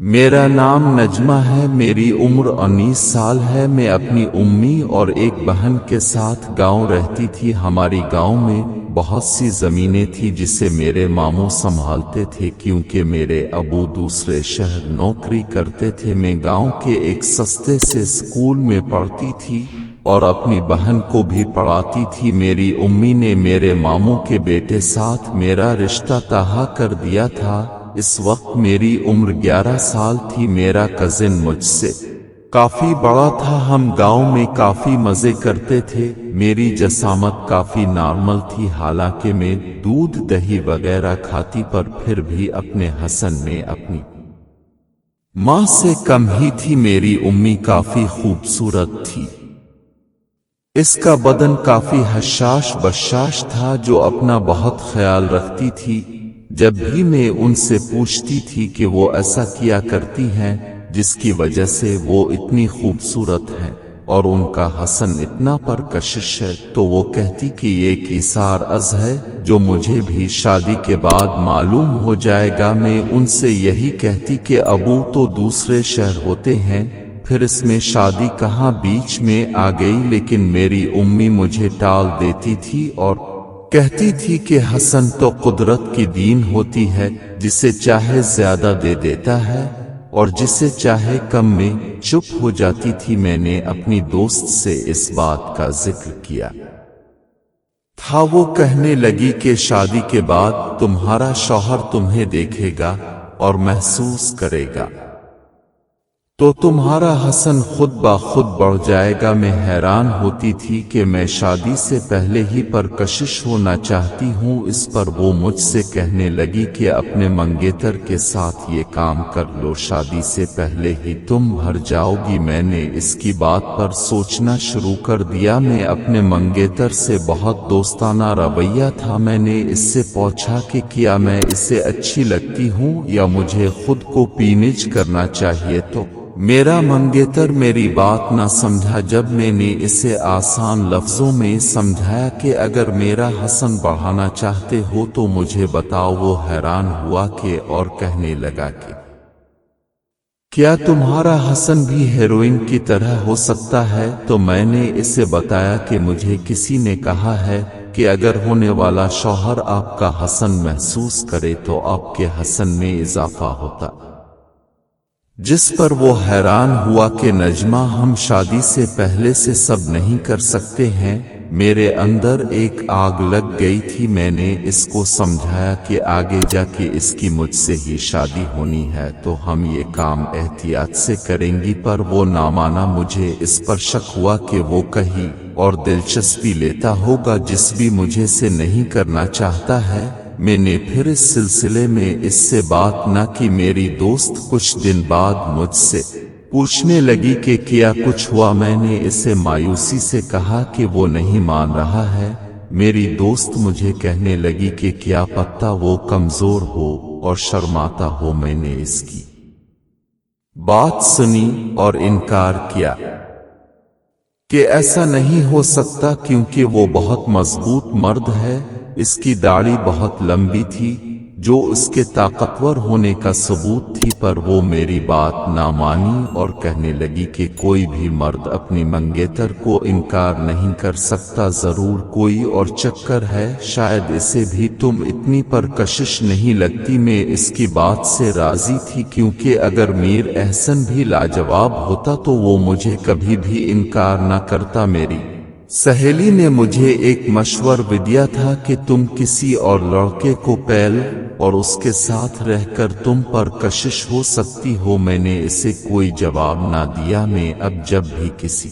मेरा नाम नजमा है। मेरी उम्र 19 साल है। मैं अपनी अम्मी और एक बहन के साथ गांव रहती थी। हमारी गांव में बहुत सी जमीनें थी जिसे मेरे मामू संभालते थे क्योंकि मेरे अबू दूसरे शहर नौकरी करते थे। मैं गांव के एक सस्ते से स्कूल में पढ़ती थी और अपनी बहन को भी पढ़ाती थी। मेरी अम्मी ने मेरे मामू के बेटे साथ मेरा रिश्ता तय कर दिया था। इस वक्त मेरी उम्र 11 साल थी। मेरा कजिन मुझसे काफी बड़ा था। हम गांव में काफी मजे करते थे। मेरी जसामत काफी नॉर्मल थी, हालांकि मैं दूध दही वगैरह खाती, पर फिर भी अपने हसन में अपनी माँ से कम ही थी। मेरी उम्मी काफी खूबसूरत थी। इसका बदन काफी हशाश बशाश था जो अपना बहुत ख्याल रखती थी। जब भी मैं उनसे पूछती थी कि वो ऐसा किया करती हैं जिसकी वजह से वो इतनी खूबसूरत हैं और उनका हसन इतना परकशिश है, तो वो कहती कि ये कीसार अज़ है जो मुझे भी शादी के बाद मालूम हो जाएगा। मैं उनसे यही कहती कि अबू तो दूसरे शहर होते हैं, फिर इसमें शादी कहाँ बीच में आ गई। लेकिन मेरी उम्मी मुझे टाल देती थी और कहती थी कि हसन तो कुदरत की दीन होती है, जिसे चाहे ज्यादा दे देता है और जिसे चाहे कम में चुप हो जाती थी। मैंने अपनी दोस्त से इस बात का जिक्र किया था। वो कहने लगी कि शादी के बाद तुम्हारा शौहर तुम्हें देखेगा और महसूस करेगा तो तुम्हारा हसन खुद ब खुद बढ़ जाएगा। मैं हैरान होती थी कि मैं शादी से पहले ही परकशिश होना चाहती हूँ। इस पर वो मुझसे कहने लगी कि अपने मंगेतर के साथ ये काम कर लो, शादी से पहले ही तुम भर जाओगी। मैंने इसकी बात पर सोचना शुरू कर दिया। मैं अपने मंगेतर से बहुत दोस्ताना रवैया था। मैंने इससे पूछा कि क्या मैं इसे अच्छी लगती हूँ या मुझे खुद को पीनिज करना चाहिए, तो मेरा मंगेतर मेरी बात न समझा। जब मैंने इसे आसान लफ्जों में समझाया कि अगर मेरा हसन बढ़ाना चाहते हो तो मुझे बताओ, वो हैरान हुआ कि और कहने लगा कि क्या तुम्हारा हसन भी हेरोइन की तरह हो सकता है। तो मैंने इसे बताया कि मुझे किसी ने कहा है कि अगर होने वाला शौहर आपका हसन महसूस करे तो आपके हसन में इजाफा होता। जिस पर वो हैरान हुआ कि नजमा, हम शादी से पहले से सब नहीं कर सकते हैं। मेरे अंदर एक आग लग गई थी। मैंने इसको समझाया कि आगे जाके इसकी मुझसे ही शादी होनी है तो हम ये काम एहतियात से करेंगी, पर वो ना माना। मुझे इस पर शक हुआ कि वो कहीं और दिलचस्पी लेता होगा जिस भी मुझे से नहीं करना चाहता है। मैंने फिर इस सिलसिले में इससे बात न की। मेरी दोस्त कुछ दिन बाद मुझसे पूछने लगी कि क्या कुछ हुआ। मैंने इसे मायूसी से कहा कि वो नहीं मान रहा है। मेरी दोस्त मुझे कहने लगी कि क्या पता वो कमजोर हो और शर्माता हो। मैंने इसकी बात सुनी और इनकार किया कि ऐसा नहीं हो सकता क्योंकि वो बहुत मजबूत मर्द है। इसकी दाढ़ी बहुत लंबी थी जो उसके ताकतवर होने का सबूत थी, पर वो मेरी बात ना मानी और कहने लगी कि कोई भी मर्द अपनी मंगेतर को इनकार नहीं कर सकता, जरूर कोई और चक्कर है, शायद इसे भी तुम इतनी परकशिश नहीं लगती। मैं इसकी बात से राजी थी क्योंकि अगर मीर एहसन भी लाजवाब होता तो वो मुझे कभी भी इनकार न करता। मेरी सहेली ने मुझे एक मशवर दिया था कि तुम किसी और लड़के को पैल और उसके साथ रहकर तुम पर कशिश हो सकती हो। मैंने इसे कोई जवाब ना दिया। मैं अब जब भी किसी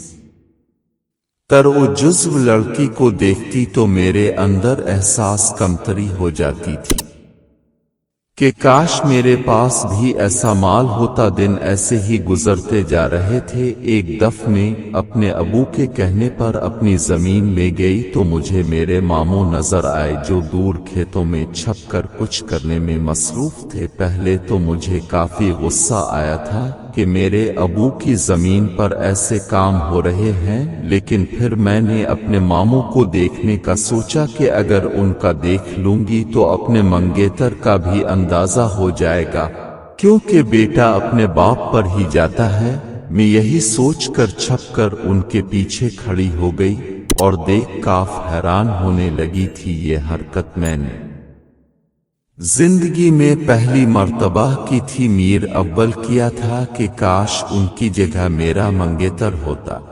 तरो-जुज़्व लड़की को देखती तो मेरे अंदर एहसास कमतरी हो जाती थी कि काश मेरे पास भी ऐसा माल होता। दिन ऐसे ही गुजरते जा रहे थे। एक दफ में अपने अबू के कहने पर अपनी जमीन में गई तो मुझे मेरे मामू नजर आए जो दूर खेतों में छपकर कुछ करने में मसरूफ थे। पहले तो मुझे काफी गुस्सा आया था कि मेरे अबू की जमीन पर ऐसे काम हो रहे हैं, लेकिन फिर मैंने अपने मामू को देखने का सोचा कि अगर उनका देख लूंगी तो अपने मंगेतर का भी अंदाजा हो जाएगा। क्योंकि बेटा अपने बाप पर ही जाता है। मैं यही सोच कर छप कर उनके पीछे खड़ी हो गई और देख काफ हैरान होने लगी थी। ये हरकत मैंने जिंदगी में पहली मर्तबा की थी। मीर अव्वल किया था कि काश उनकी जगह मेरा मंगेतर होता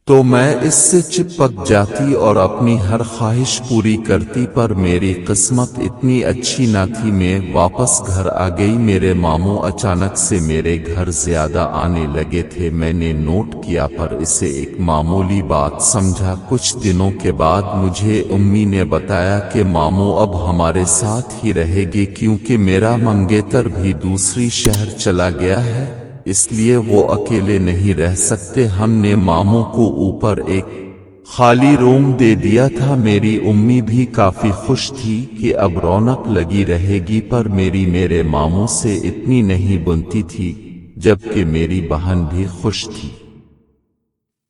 तो मैं इससे चिपक जाती और अपनी हर ख्वाहिश पूरी करती, पर मेरी किस्मत इतनी अच्छी ना थी। मैं वापस घर आ गई। मेरे मामू अचानक से मेरे घर ज्यादा आने लगे थे। मैंने नोट किया पर इसे एक मामूली बात समझा। कुछ दिनों के बाद मुझे अम्मी ने बताया कि मामू अब हमारे साथ ही रहेगी, क्योंकि मेरा मंगेतर भी दूसरी शहर चला गया है, इसलिए वो अकेले नहीं रह सकते। हमने मामू को ऊपर एक खाली रूम दे दिया था। मेरी उम्मी भी काफी खुश थी कि अब रौनक लगी रहेगी, पर मेरे मामू से इतनी नहीं बनती थी, जबकि मेरी बहन भी खुश थी।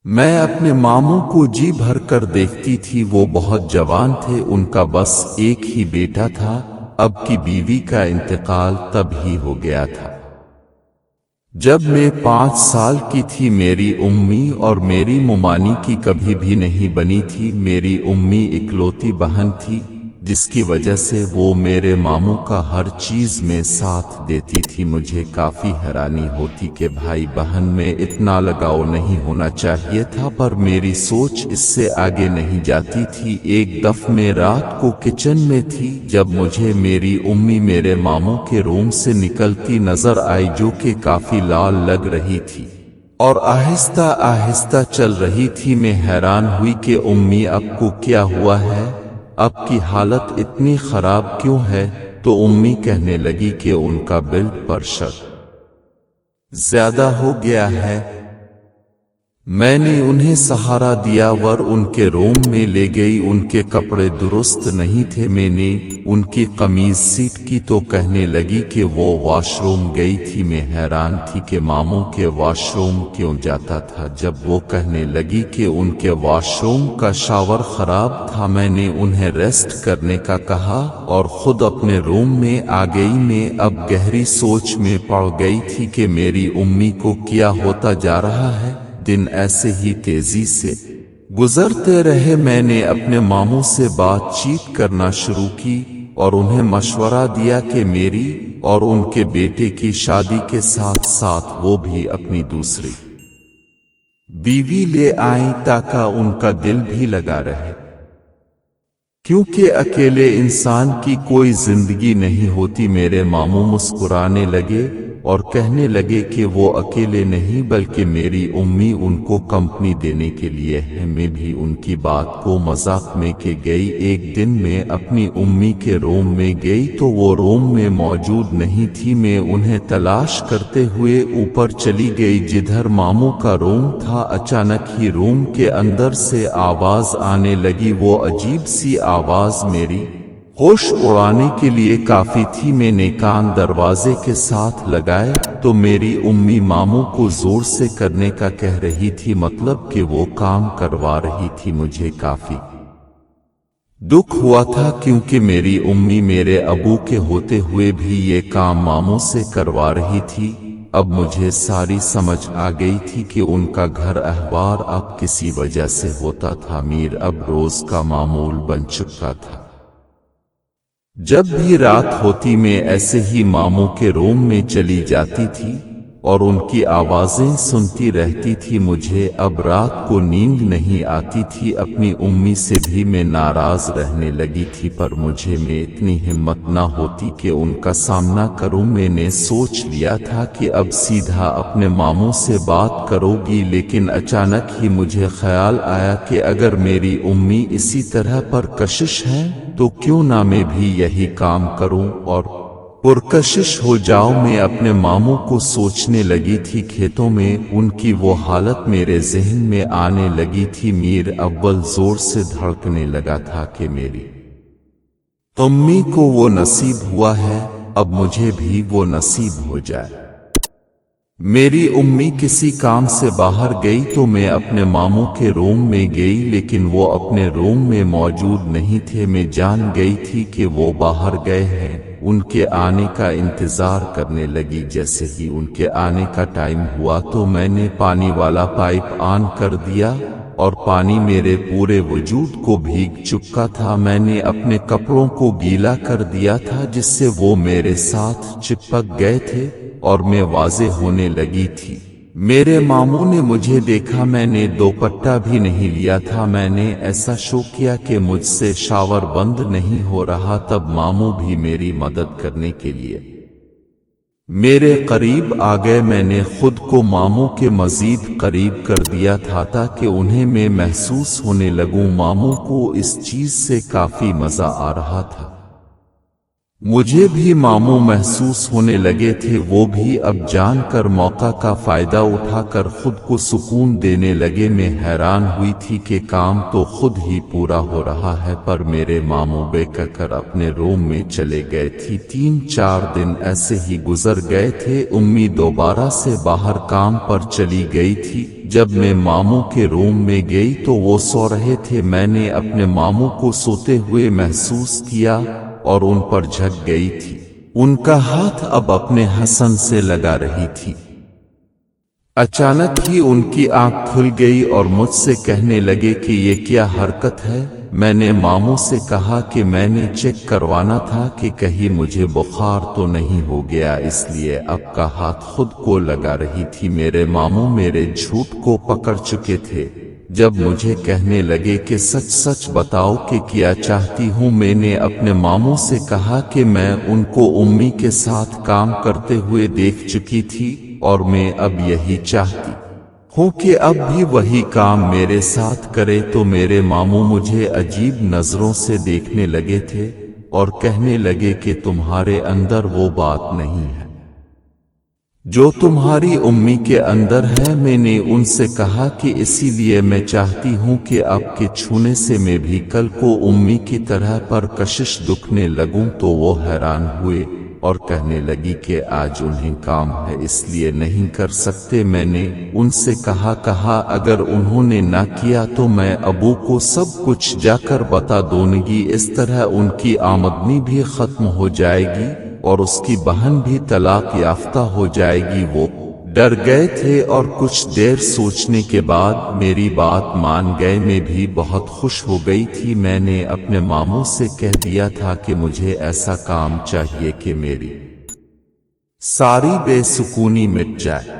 मैं अपने मामू को जी भर कर देखती थी। वो बहुत जवान थे, उनका बस एक ही बेटा था। अब की बीवी का इंतकाल तब ही हो गया था जब मैं 5 साल की थी। मेरी उम्मी और मेरी मुमानी की कभी भी नहीं बनी थी। मेरी उम्मी इकलौती बहन थी, जिसकी वजह से वो मेरे मामू का हर चीज में साथ देती थी। मुझे काफी हैरानी होती कि भाई बहन में इतना लगाव नहीं होना चाहिए था, पर मेरी सोच इससे आगे नहीं जाती थी। एक दफ़ मैं रात को किचन में थी जब मुझे मेरी उम्मी मेरे मामू के रूम से निकलती नजर आई, जो कि काफी लाल लग रही थी और आहिस्ता आहिस्ता चल रही थी। मैं हैरान हुई कि उम्मी आपको क्या हुआ है, आपकी हालत इतनी खराब क्यों है? तो उम्मी कहने लगी कि उनका ब्लड प्रेशर ज्यादा हो गया है। मैंने उन्हें सहारा दिया वर उनके रूम में ले गई। उनके कपड़े दुरुस्त नहीं थे। मैंने उनकी कमीज सीट की तो कहने लगी कि वो वॉशरूम गई थी। मैं हैरान थी कि मामू के वॉशरूम क्यों जाता था। जब वो कहने लगी कि उनके वॉशरूम का शावर खराब था, मैंने उन्हें रेस्ट करने का कहा और खुद अपने रूम में आ गई। मैं अब गहरी सोच में पड़ गई थी कि मेरी उम्मी को क्या होता जा रहा है। दिन ऐसे ही तेजी से गुजरते रहे। मैंने अपने मामू से बातचीत करना शुरू की और उन्हें मशवरा दिया कि मेरी और उनके बेटे की शादी के साथ साथ वो भी अपनी दूसरी बीवी ले आएं, ताकि उनका दिल भी लगा रहे, क्योंकि अकेले इंसान की कोई जिंदगी नहीं होती। मेरे मामू मुस्कुराने लगे और कहने लगे कि वो अकेले नहीं बल्कि मेरी उम्मी उनको कंपनी देने के लिए है। मैं भी उनकी बात को मजाक में के गई। एक दिन मैं अपनी उम्मी के रूम में गई तो वो रूम में मौजूद नहीं थी। मैं उन्हें तलाश करते हुए ऊपर चली गई जिधर मामू का रूम था। अचानक ही रूम के अंदर से आवाज आने लगी। वो अजीब सी आवाज मेरी होश उड़ाने के लिए काफी थी। मैंने कान दरवाजे के साथ लगाए तो मेरी उम्मी मामू को जोर से करने का कह रही थी, मतलब कि वो काम करवा रही थी। मुझे काफी दुख हुआ था, क्योंकि मेरी उम्मी मेरे अबू के होते हुए भी ये काम मामू से करवा रही थी। अब मुझे सारी समझ आ गई थी कि उनका घर अहबार अब किसी वजह से होता था। मीर अब रोज का मामूल बन चुका था। जब भी रात होती मैं ऐसे ही मामू के रूम में चली जाती थी और उनकी आवाजें सुनती रहती थी। मुझे अब रात को नींद नहीं आती थी। अपनी उम्मी से भी मैं नाराज रहने लगी थी, पर मुझे में इतनी हिम्मत न होती कि उनका सामना करूं। मैंने सोच लिया था कि अब सीधा अपने मामू से बात करूंगी, लेकिन अचानक ही मुझे ख्याल आया कि अगर मेरी उम्मी इसी तरह पर कशिश है तो क्यों ना मैं भी यही काम करूं और पुरकशिश हो जाओ। मैं अपने मामू को सोचने लगी थी। खेतों में उनकी वो हालत मेरे जहन में आने लगी थी। मीर अव्वल जोर से धड़कने लगा था कि मेरी उम्मी को वो नसीब हुआ है, अब मुझे भी वो नसीब हो जाए। मेरी उम्मी किसी काम से बाहर गई तो मैं अपने मामू के रूम में गई, लेकिन वो अपने रूम में मौजूद नहीं थे। मैं जान गई थी कि वो बाहर गए हैं। उनके आने का इंतजार करने लगी। जैसे ही उनके आने का टाइम हुआ तो मैंने पानी वाला पाइप ऑन कर दिया और पानी मेरे पूरे वजूद को भीग चुका था। मैंने अपने कपड़ों को गीला कर दिया था जिससे वो मेरे साथ चिपक गए थे और मैं वाज़े होने लगी थी। मेरे मामू ने मुझे देखा, मैंने दोपट्टा भी नहीं लिया था। मैंने ऐसा शो किया कि मुझसे शावर बंद नहीं हो रहा। तब मामू भी मेरी मदद करने के लिए मेरे करीब आ गए। मैंने खुद को मामू के मजीद करीब कर दिया था ताकि उन्हें मैं महसूस होने लगूं। मामू को इस चीज से काफी मजा आ रहा था। मुझे भी मामू महसूस होने लगे थे। वो भी अब जानकर मौका का फायदा उठाकर खुद को सुकून देने लगे। मैं हैरान हुई थी कि काम तो खुद ही पूरा हो रहा है, पर मेरे मामू बेककर अपने रूम में चले गए थी। 3-4 दिन ऐसे ही गुजर गए थे। उम्मी दोबारा से बाहर काम पर चली गई थी। जब मैं मामू के रूम में गई तो वो सो रहे थे। मैंने अपने मामू को सोते हुए महसूस किया और उन पर झक गई थी। उनका हाथ अब अपने हसन से लगा रही थी। अचानक ही उनकी आंख खुल गई और मुझसे कहने लगे कि ये क्या हरकत है। मैंने मामू से कहा कि मैंने चेक करवाना था कि कहीं मुझे बुखार तो नहीं हो गया, इसलिए अब का हाथ खुद को लगा रही थी। मेरे मामू मेरे झूठ को पकड़ चुके थे। जब मुझे कहने लगे कि सच सच बताओ कि क्या चाहती हूँ, मैंने अपने मामू से कहा कि मैं उनको उम्मी के साथ काम करते हुए देख चुकी थी और मैं अब यही चाहती हूँ कि अब भी वही काम मेरे साथ करे। तो मेरे मामू मुझे अजीब नजरों से देखने लगे थे और कहने लगे कि तुम्हारे अंदर वो बात नहीं है जो तुम्हारी उम्मी के अंदर है। मैंने उनसे कहा कि इसीलिए मैं चाहती हूँ कि आपके छूने से मैं भी कल को उम्मी की तरह पर कशिश दुखने लगूं। तो वो हैरान हुए और कहने लगी कि आज उन्हें काम है इसलिए नहीं कर सकते। मैंने उनसे कहा अगर उन्होंने ना किया तो मैं अबू को सब कुछ जाकर बता दूंगी। इस तरह उनकी आमदनी भी खत्म हो जाएगी और उसकी बहन भी तलाक याफ्ता हो जाएगी। वो डर गए थे और कुछ देर सोचने के बाद मेरी बात मान गए। मैं भी बहुत खुश हो गई थी। मैंने अपने मामू से कह दिया था कि मुझे ऐसा काम चाहिए कि मेरी सारी बेसुकूनी मिट जाए।